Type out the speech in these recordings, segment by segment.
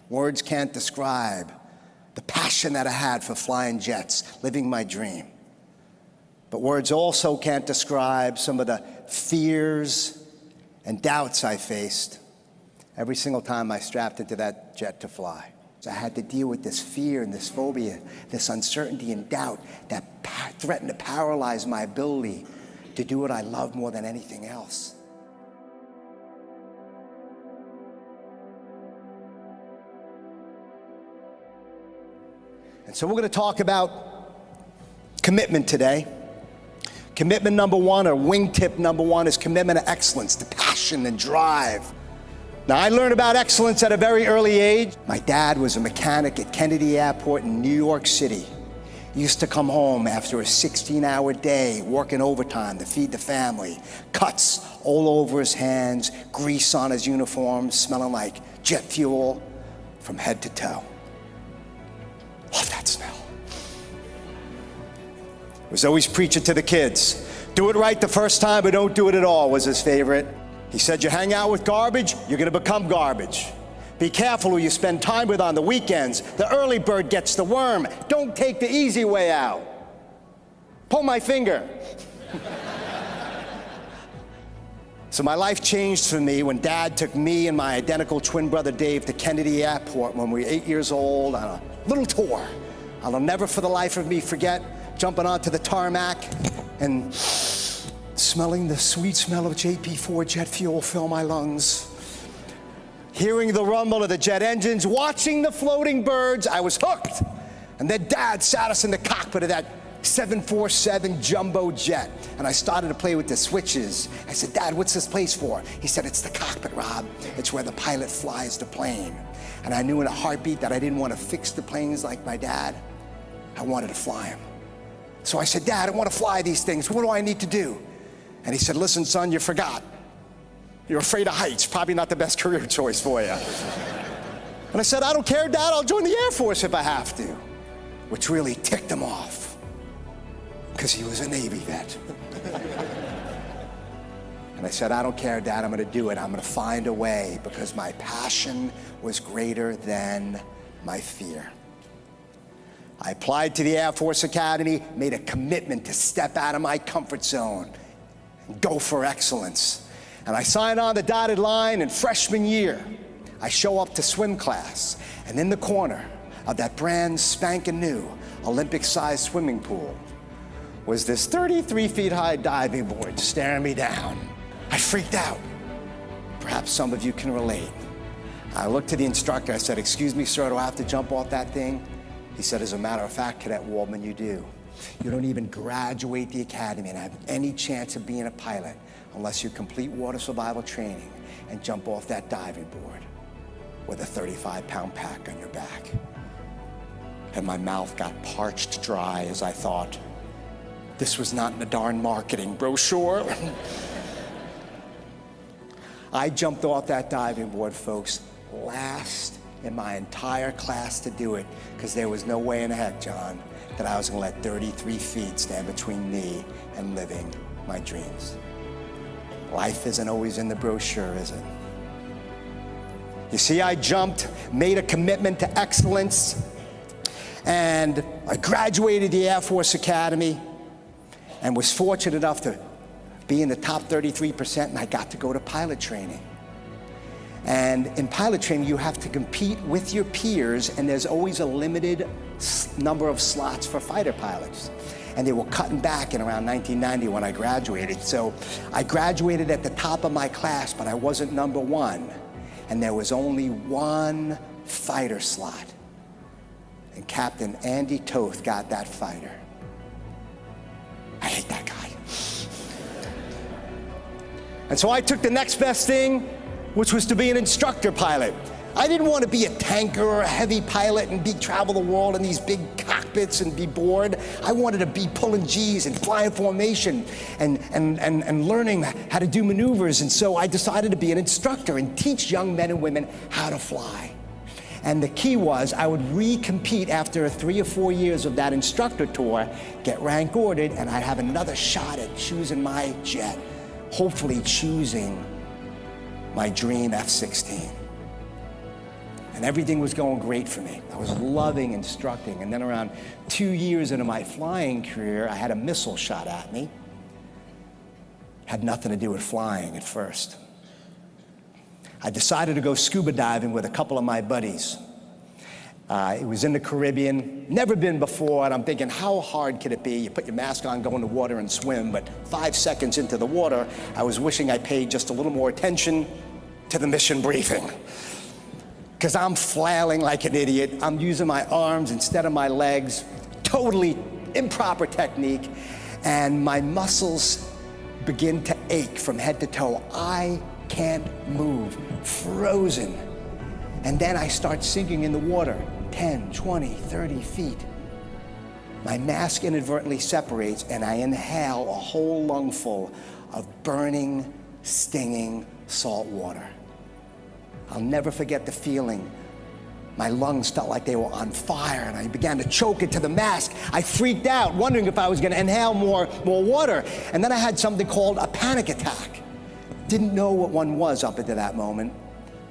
Words can't describe the passion that I had for flying jets, living my dream. But words also can't describe some of the fears and doubts I faced every single time I strapped into that jet to fly. I had to deal with this fear and this phobia, this uncertainty and doubt that threatened to paralyze my ability to do what I love more than anything else. And so we're going to talk about commitment today. Commitment number one, or wingtip number one, is commitment to excellence, to passion and drive. Now, I learned about excellence at a very early age. My dad was a mechanic at Kennedy Airport in New York City. He used to come home after a 16-hour day, working overtime to feed the family, cuts all over his hands, grease on his uniform, smelling like jet fuel from head to toe. Love that smell. Was always preaching to the kids. Do it right the first time, but don't do it at all, was his favorite. He said, you hang out with garbage, you're gonna become garbage. Be careful who you spend time with on the weekends. The early bird gets the worm. Don't take the easy way out. Pull my finger. So my life changed for me when Dad took me and my identical twin brother Dave to Kennedy Airport when we were 8 years old on a little tour. I'll never for the life of me forget jumping onto the tarmac and smelling the sweet smell of JP4 jet fuel fill my lungs. Hearing the rumble of the jet engines, watching the floating birds, I was hooked. And then Dad sat us in the cockpit of that 747 jumbo jet. And I started to play with the switches. I said, Dad, what's this place for? He said, it's the cockpit, Rob. It's where the pilot flies the plane. And I knew in a heartbeat that I didn't want to fix the planes like my dad. I wanted to fly them. So I said, Dad, I want to fly these things. What do I need to do? And he said, listen, son, you forgot. You're afraid of heights. Probably not the best career choice for you. And I said, I don't care, Dad. I'll join the Air Force if I have to. Which really ticked him off, because he was a Navy vet. And I said, I don't care, Dad. I'm going to do it. I'm going to find a way, because my passion was greater than my fear. I applied to the Air Force Academy, made a commitment to step out of my comfort zone and go for excellence. And I signed on the dotted line in freshman year. I show up to swim class, and in the corner of that brand spanking new Olympic-sized swimming pool was this 33 feet high diving board staring me down. I freaked out. Perhaps some of you can relate. I looked to the instructor. I said, excuse me, sir, do I have to jump off that thing? He said, as a matter of fact, Cadet Waldman, you do. You don't even graduate the academy and have any chance of being a pilot unless you complete water survival training and jump off that diving board with a 35-pound pack on your back. And my mouth got parched dry as I thought, this was not in a darn marketing brochure. I jumped off that diving board, folks, last in my entire class to do it, because there was no way in heck, John, that I was going to let 33 feet stand between me and living my dreams. Life isn't always in the brochure, is it? You see, I jumped, made a commitment to excellence, and I graduated the Air Force Academy and was fortunate enough to be in the top 33%, and I got to go to pilot training. And in pilot training, you have to compete with your peers, and there's always a limited number of slots for fighter pilots. And they were cutting back in around 1990 when I graduated. So I graduated at the top of my class, but I wasn't number one. And there was only one fighter slot. And Captain Andy Toth got that fighter. I hate that guy. And so I took the next best thing, which was to be an instructor pilot. I didn't want to be a tanker or a heavy pilot and travel the world in these big cockpits and be bored. I wanted to be pulling G's and flying formation and learning how to do maneuvers. And so I decided to be an instructor and teach young men and women how to fly. And the key was I would re-compete after 3 or 4 years of that instructor tour, get rank ordered, and I'd have another shot at choosing my jet, hopefully choosing my dream F-16. And everything was going great for me. I was loving instructing. And then around 2 years into my flying career, I had a missile shot at me. Had nothing to do with flying at first. I decided to go scuba diving with a couple of my buddies. It was in the Caribbean, never been before, and I'm thinking, how hard could it be? You put your mask on, go in the water and swim, but 5 seconds into the water, I was wishing I paid just a little more attention to the mission briefing. Because I'm flailing like an idiot. I'm using my arms instead of my legs, totally improper technique, and my muscles begin to ache from head to toe. I can't move, frozen. And then I start sinking in the water, 10, 20, 30 feet. My mask inadvertently separates and I inhale a whole lungful of burning, stinging salt water. I'll never forget the feeling. My lungs felt like they were on fire and I began to choke into the mask. I freaked out, wondering if I was gonna inhale more water. And then I had something called a panic attack. Didn't know what one was up until that moment.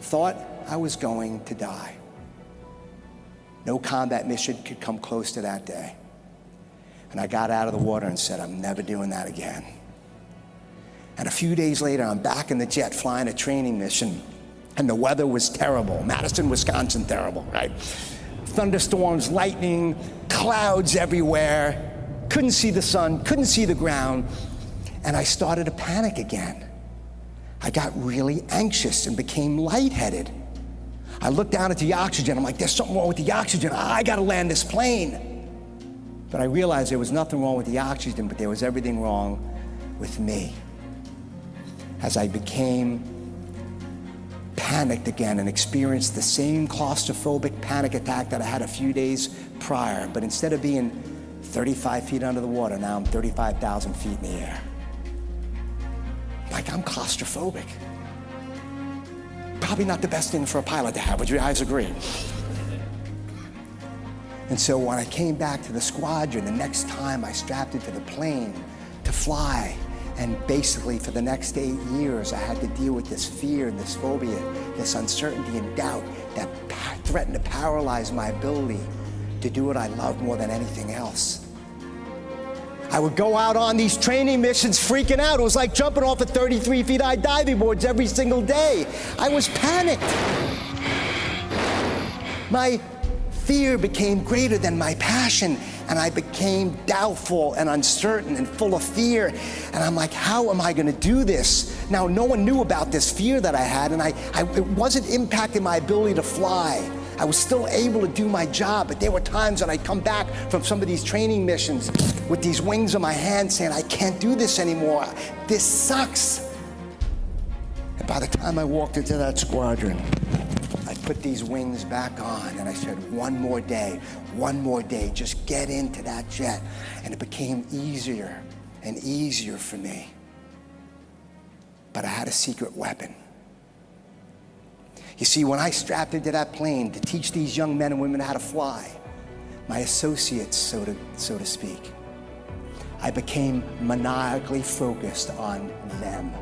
Thought I was going to die. No combat mission could come close to that day. And I got out of the water and said, I'm never doing that again. And a few days later, I'm back in the jet flying a training mission, and the weather was terrible. Madison, Wisconsin, terrible, right? Thunderstorms, lightning, clouds everywhere. Couldn't see the sun, couldn't see the ground. And I started to panic again. I got really anxious and became lightheaded. I looked down at the oxygen. I'm like, there's something wrong with the oxygen. I gotta land this plane. But I realized there was nothing wrong with the oxygen, but there was everything wrong with me. As I became panicked again and experienced the same claustrophobic panic attack that I had a few days prior, but instead of being 35 feet under the water, now I'm 35,000 feet in the air. Like, I'm claustrophobic. Probably not the best thing for a pilot to have, would you guys agree? And so when I came back to the squadron, the next time I strapped into the plane to fly, and basically for the next 8 years, I had to deal with this fear and this phobia, this uncertainty and doubt that threatened to paralyze my ability to do what I loved more than anything else. I would go out on these training missions freaking out. It was like jumping off of 33 feet high diving boards every single day. I was panicked. My fear became greater than my passion, and I became doubtful and uncertain and full of fear. And I'm like, how am I gonna do this? Now, no one knew about this fear that I had, and it wasn't impacting my ability to fly. I was still able to do my job, but there were times when I'd come back from some of these training missions with these wings on my hand saying, I can't do this anymore. This sucks. And by the time I walked into that squadron, I put these wings back on and I said, one more day, just get into that jet. And it became easier and easier for me. But I had a secret weapon. You see, when I strapped into that plane to teach these young men and women how to fly, my associates, so to speak, I became maniacally focused on them.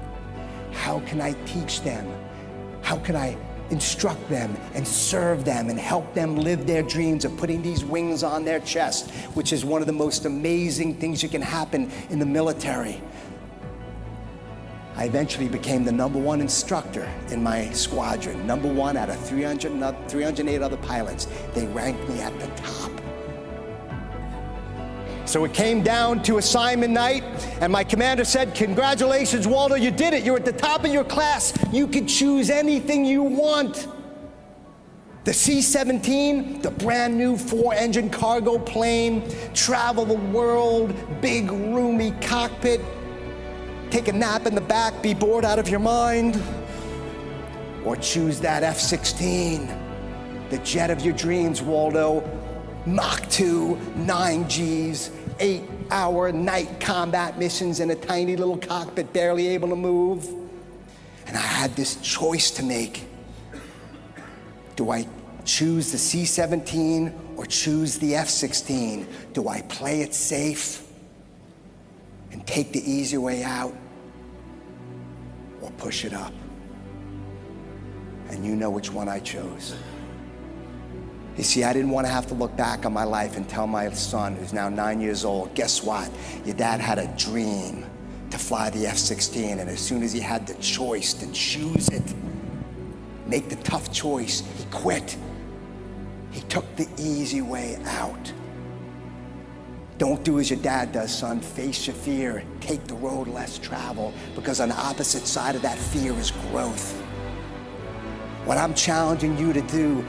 How can I teach them? How can I instruct them and serve them and help them live their dreams of putting these wings on their chest, which is one of the most amazing things that can happen in the military. I eventually became the #1 instructor in my squadron, #1 out of 308 other pilots. They ranked me at the top. So it came down to assignment night, and my commander said, congratulations, Walter, you did it. You're at the top of your class. You can choose anything you want. The C-17, the brand new 4-engine cargo plane, travel the world, big roomy cockpit, take a nap in the back, be bored out of your mind. Or choose that F-16, the jet of your dreams, Waldo. Mach 2, 9 Gs, 8-hour night combat missions in a tiny little cockpit, barely able to move. And I had this choice to make. Do I choose the C-17 or choose the F-16? Do I play it safe and take the easy way out, or push it up? And you know which one I chose. You see, I didn't want to have to look back on my life and tell my son, who's now 9 years old, guess what? Your dad had a dream to fly the F-16, and as soon as he had the choice to choose it, make the tough choice, he quit. He took the easy way out. Don't do as your dad does, son. Face your fear. Take the road less traveled, because on the opposite side of that fear is growth. What I'm challenging you to do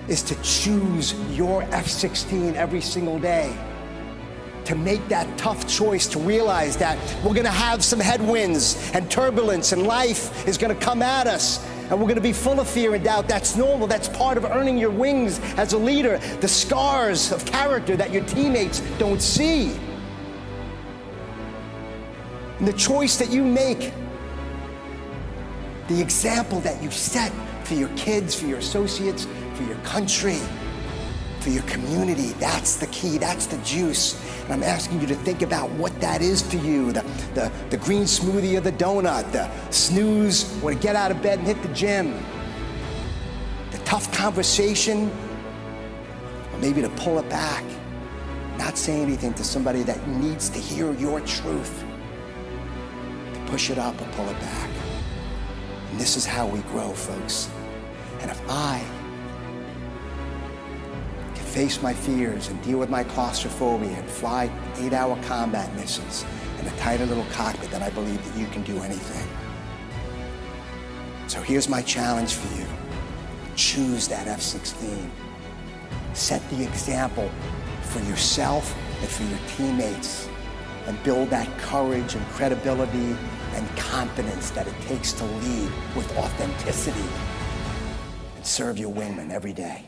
is to choose your F-16 every single day. To make that tough choice, to realize that we're gonna have some headwinds and turbulence, and life is gonna come at us, and we're gonna be full of fear and doubt. That's normal. That's part of earning your wings as a leader. The scars of character that your teammates don't see. And the choice that you make, the example that you set for your kids, for your associates, for your country, for your community, that's the key, that's the juice. And I'm asking you to think about what that is to you. The green smoothie or the donut, the snooze or to get out of bed and hit the gym, the tough conversation, or maybe to pull it back, not say anything to somebody that needs to hear your truth, to push it up or pull it back. And this is how we grow, folks. And if I can face my fears and deal with my claustrophobia and fly 8-hour combat missions in a tighter little cockpit, then I believe that you can do anything. So here's my challenge for you. Choose that F-16. Set the example for yourself and for your teammates, and build that courage and credibility and confidence that it takes to lead with authenticity. Serve your wingman every day.